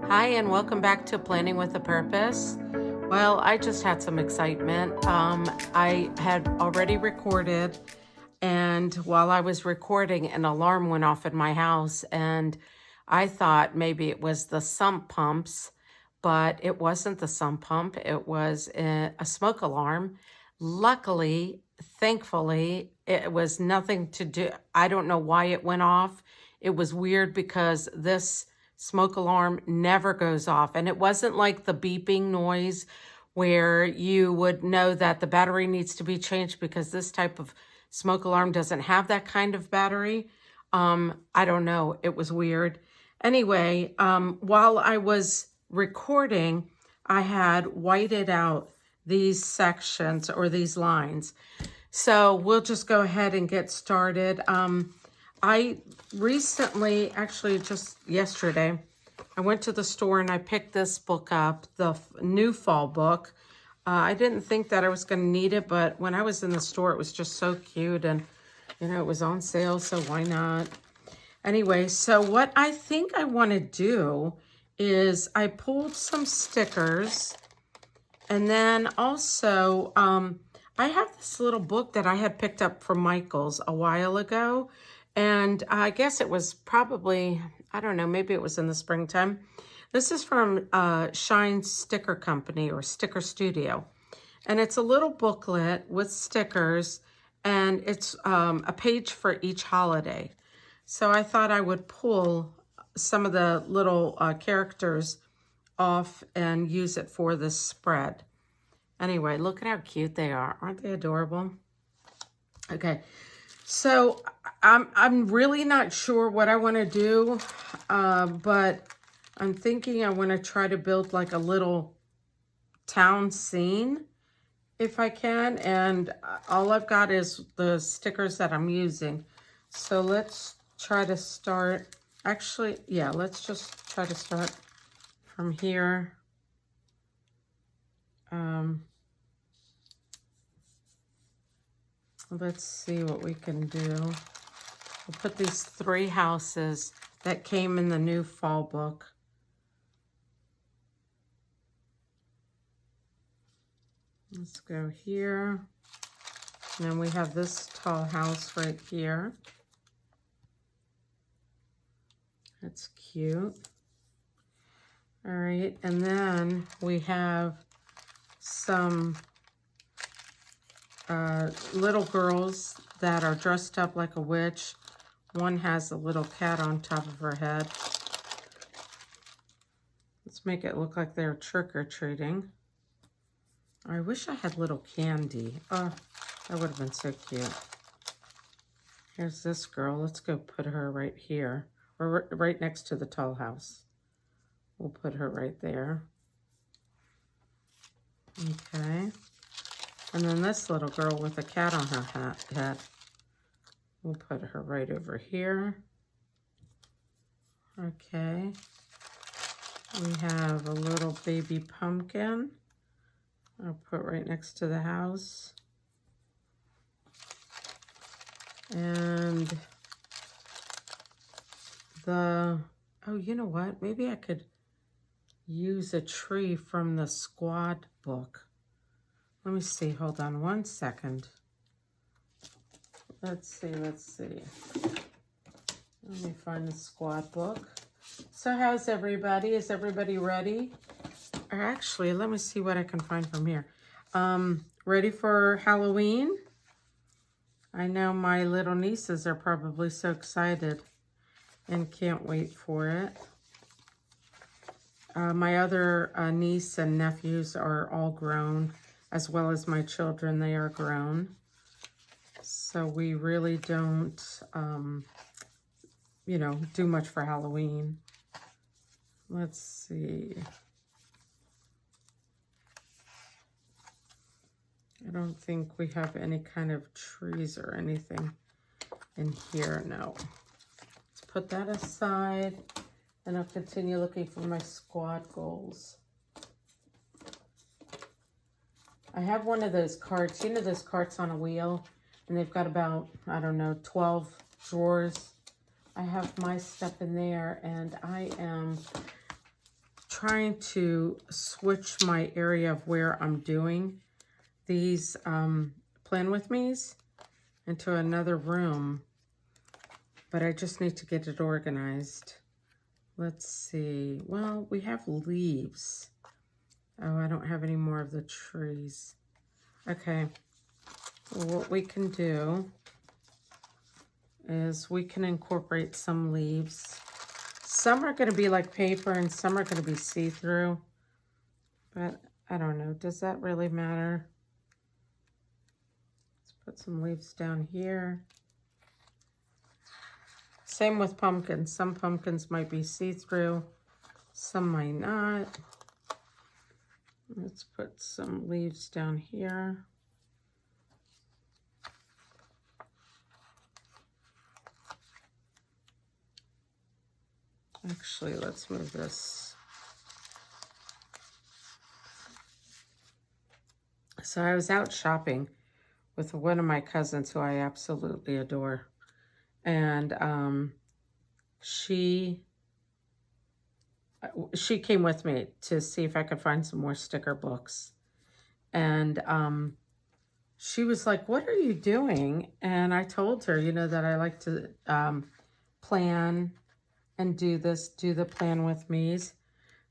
Hi, and welcome back to Planning with a Purpose. Well, I just had some excitement. I had already recorded, and while I was recording, an alarm went off in my house, and I thought maybe it was the sump pumps, but it wasn't the sump pump. It was a smoke alarm. Luckily, thankfully, it was nothing to do. I don't know why it went off. It was weird because this smoke alarm never goes off. And it wasn't like the beeping noise where you would know that the battery needs to be changed, because this type of smoke alarm doesn't have that kind of battery. I don't know. It was weird. Anyway, while I was recording, I had whited out these sections or these lines. So we'll just go ahead and get started. I recently, actually just yesterday, I went to the store and I picked this book up, the new fall book. I didn't think that I was going to need it, but when I was in the store, it was just so cute, and it was on sale, so why not? Anyway, so what I think I want to do is I pulled some stickers, and then also I have this little book that I had picked up from Michael's a while ago. And I guess it was probably, I don't know, maybe it was in the springtime. This is from Shine Sticker Company or Sticker Studio. And it's a little booklet with stickers, and it's a page for each holiday. So I thought I would pull some of the little characters off and use it for this spread. Anyway, look at how cute they are. Aren't they adorable? Okay. So I'm really not sure what I want to do, but I'm thinking I want to try to build like a little town scene if I can, and all I've got is the stickers that I'm using. So let's try to start, actually, yeah, let's just try to start from here. Let's see what we can do. We'll put these 3 houses that came in the new fall book. Let's go here. And then we have this tall house right here. That's cute. All right, and then we have some little girls that are dressed up like a witch. One has a little cat on top of her head. Let's make it look like they're trick-or-treating. I wish I had little candy. Oh, that would have been so cute. Here's this girl. Let's go put her right here, or right next to the tall house. We'll put her right there. Okay. And then this little girl with a cat on her head. We'll put her right over here. Okay. We have a little baby pumpkin. I'll put right next to the house. And oh, you know what? Maybe I could use a tree from the squad book. Let me see. Hold on one second. Let's see. Let me find the squad book. So how's everybody? Is everybody ready? Or actually, let me see what I can find from here. Ready for Halloween? I know my little nieces are probably so excited and can't wait for it. My other niece and nephews are all grown, as well as my children. They are grown. So we really don't, do much for Halloween. Let's see. I don't think we have any kind of trees or anything in here, no. Let's put that aside, and I'll continue looking for my squad goals. I have one of those carts, those carts on a wheel, and they've got about, 12 drawers. I have my stuff in there, and I am trying to switch my area of where I'm doing these Plan With Me's into another room, but I just need to get it organized. Let's see. Well, we have leaves. Oh, I don't have any more of the trees. Okay. Well, what we can do is we can incorporate some leaves. Some are going to be like paper and some are going to be see-through. But I don't know. Does that really matter? Let's put some leaves down here. Same with pumpkins. Some pumpkins might be see-through. Some might not. Let's put some leaves down here. Actually, let's move this. So I was out shopping with one of my cousins who I absolutely adore. And she came with me to see if I could find some more sticker books. And she was like, "What are you doing?" And I told her, you know, that I like to plan and do the Plan With Me's.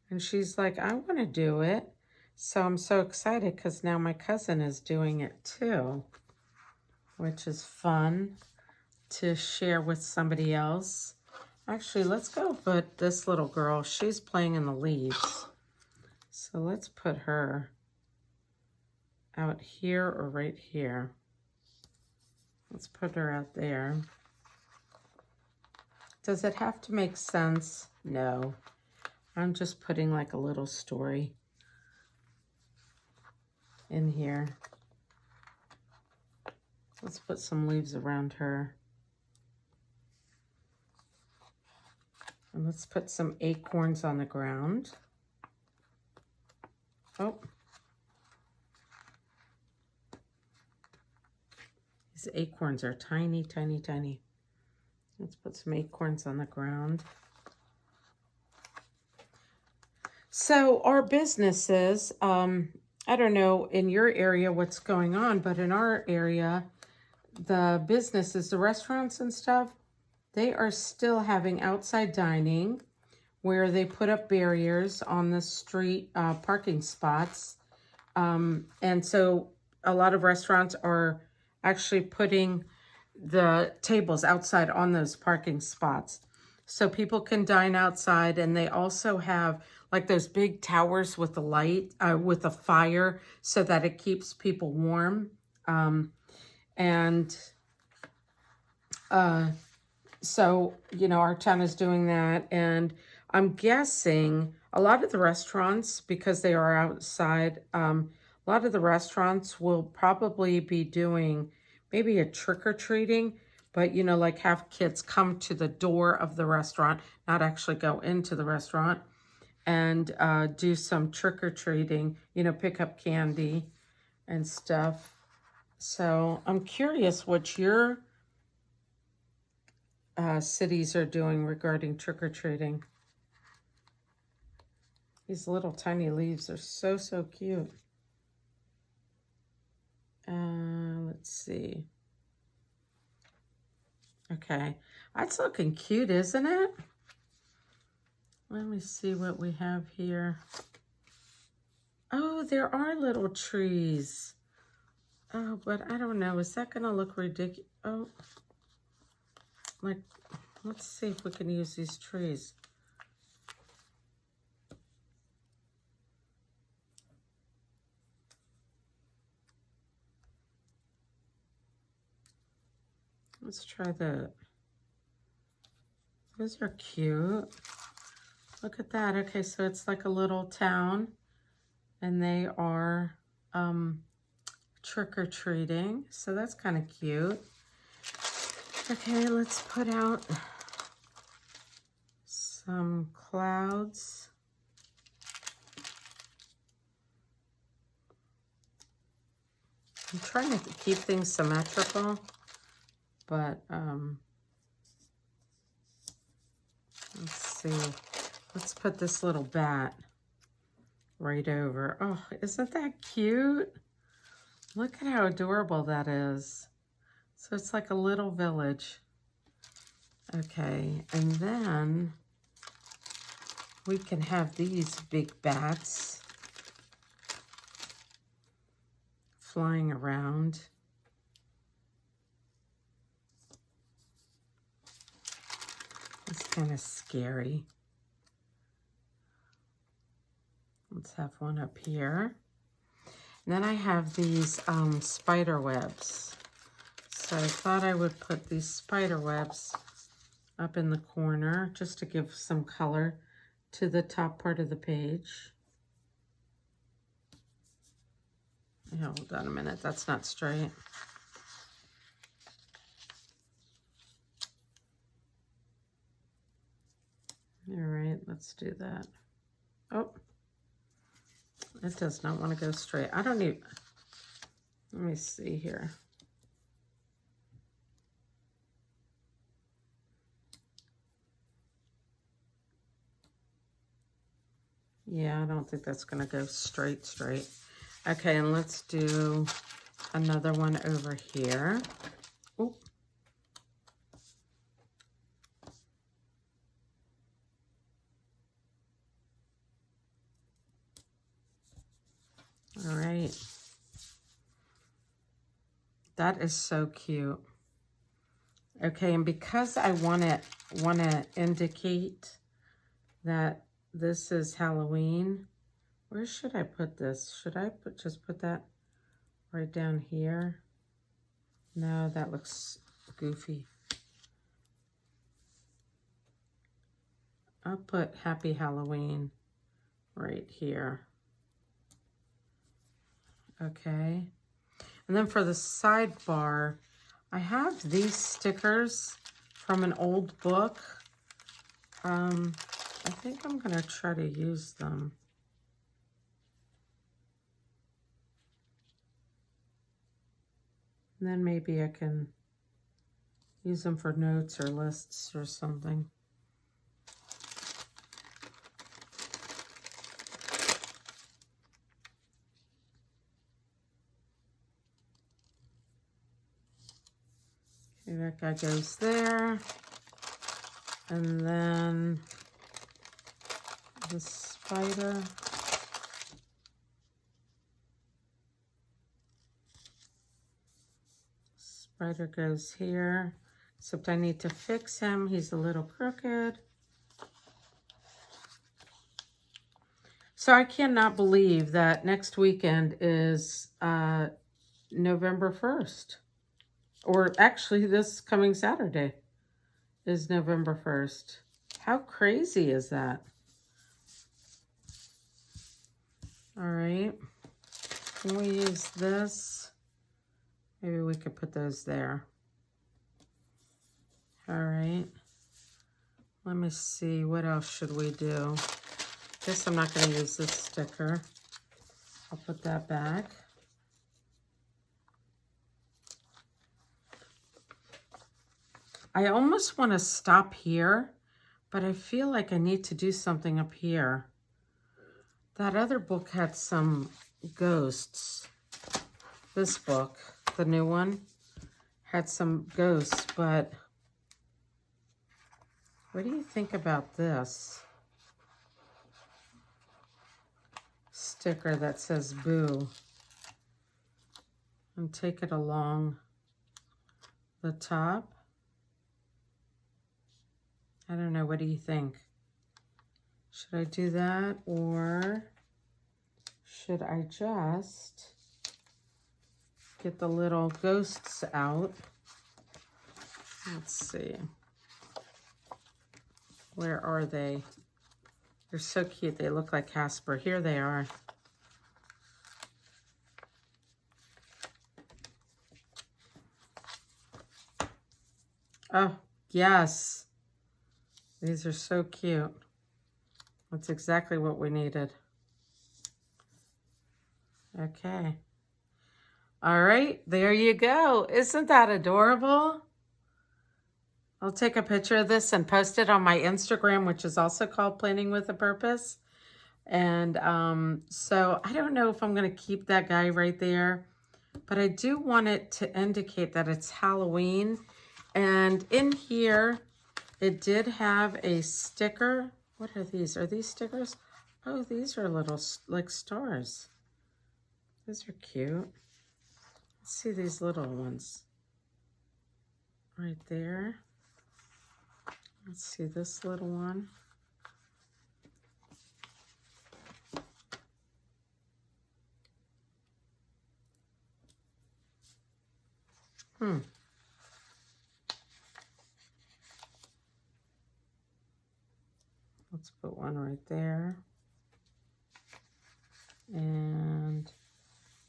And she's like, "I want to do it." So I'm so excited because now my cousin is doing it too, which is fun to share with somebody else. Actually, let's go put this little girl. She's playing in the leaves. So let's put her out here or right here. Let's put her out there. Does it have to make sense? No. I'm just putting like a little story in here. Let's put some leaves around her. And let's put some acorns on the ground. Oh. These acorns are tiny, tiny, tiny. Let's put some acorns on the ground. So our businesses, I don't know in your area what's going on, but in our area, the businesses, the restaurants and stuff, they are still having outside dining where they put up barriers on the street parking spots. And so a lot of restaurants are actually putting the tables outside on those parking spots. So people can dine outside, and they also have like those big towers with the light, with a fire so that it keeps people warm. So, you know, our town is doing that. And I'm guessing a lot of the restaurants, because they are outside, a lot of the restaurants will probably be doing maybe a trick-or-treating, but, you know, like have kids come to the door of the restaurant, not actually go into the restaurant, and do some trick-or-treating, you know, pick up candy and stuff. So I'm curious what your cities are doing regarding trick-or-treating. These little tiny leaves are so, so cute. Let's see. Okay, that's looking cute, isn't it? Let me see what we have here. Oh, there are little trees. Oh, but I don't know. Is that going to look ridiculous? Oh, like, let's see if we can use these trees. Let's try that. Those are cute. Look at that. Okay, so it's like a little town, and they are trick-or-treating. So that's kind of cute. Okay, let's put out some clouds. I'm trying to keep things symmetrical, but let's see. Let's put this little bat. right over. Oh, isn't that cute? Look at how adorable that is. So it's like a little village. Okay, and then we can have these big bats flying around. It's kind of scary. Let's have one up here. And then I have these spider webs. So I thought I would put these spider webs up in the corner just to give some color to the top part of the page. Yeah, hold on a minute, that's not straight. All right, let's do that. Oh, it does not want to go straight. I don't need, let me see here. Yeah, I don't think that's going to go straight. Okay, and let's do another one over here. Ooh. All right. That is so cute. Okay, and because I want to indicate that this is Halloween, where should I put this? Should I just put that right down here? No, that looks goofy. I'll put Happy Halloween right here. Okay. And then for the sidebar, I have these stickers from an old book. I think I'm going to try to use them. And then maybe I can use them for notes or lists or something. Okay, that guy goes there. And then the spider. Spider goes here, except I need to fix him. He's a little crooked. So I cannot believe that next weekend is November 1st. Or actually this coming Saturday is November 1st. How crazy is that? All right, can we use this? Maybe we could put those there. All right, let me see, what else should we do? Guess I'm not going to use this sticker. I'll put that back. I almost want to stop here, but I feel like I need to do something up here. That other book had some ghosts. This book, the new one, had some ghosts, but what do you think about this sticker that says boo? And take it along the top. I don't know, what do you think? Should I do that, or should I just get the little ghosts out? Let's see. Where are they? They're so cute. They look like Casper. Here they are. Oh, yes. These are so cute. That's exactly what we needed. Okay. All right, there you go. Isn't that adorable? I'll take a picture of this and post it on my Instagram, which is also called Planning with a Purpose. And so I don't know if I'm going to keep that guy right there, but I do want it to indicate that it's Halloween. And in here, it did have a sticker. What are these? Are these stickers? Oh, these are little like stars. These are cute. Let's see these little ones right there. Let's see this little one. Let's put one right there. And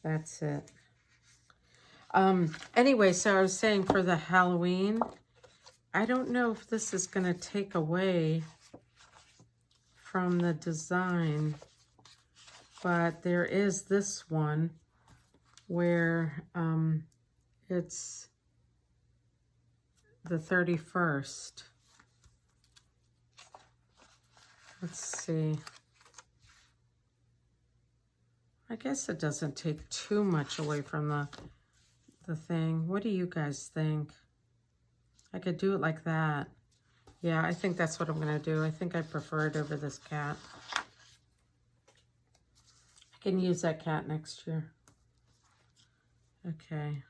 that's it. Anyway, so I was saying for the Halloween, I don't know if this is going to take away from the design, but there is this one where it's the 31st. Let's see. I guess it doesn't take too much away from the thing. What do you guys think? I could do it like that. Yeah, I think that's what I'm going to do. I think I prefer it over this cat. I can use that cat next year. Okay.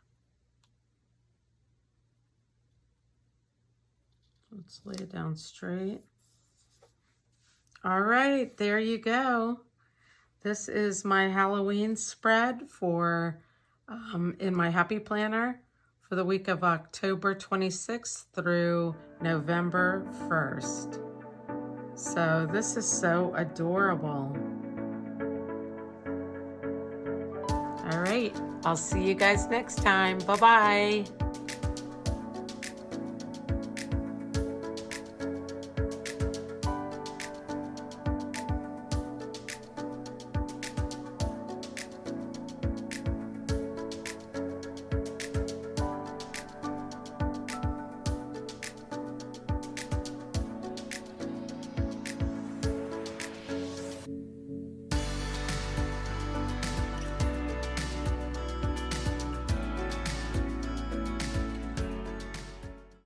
Let's lay it down straight. All right, there you go. This is my Halloween spread for in my Happy Planner for the week of October 26th through November 1st. So this is so adorable. All right, I'll see you guys next time. Bye-bye.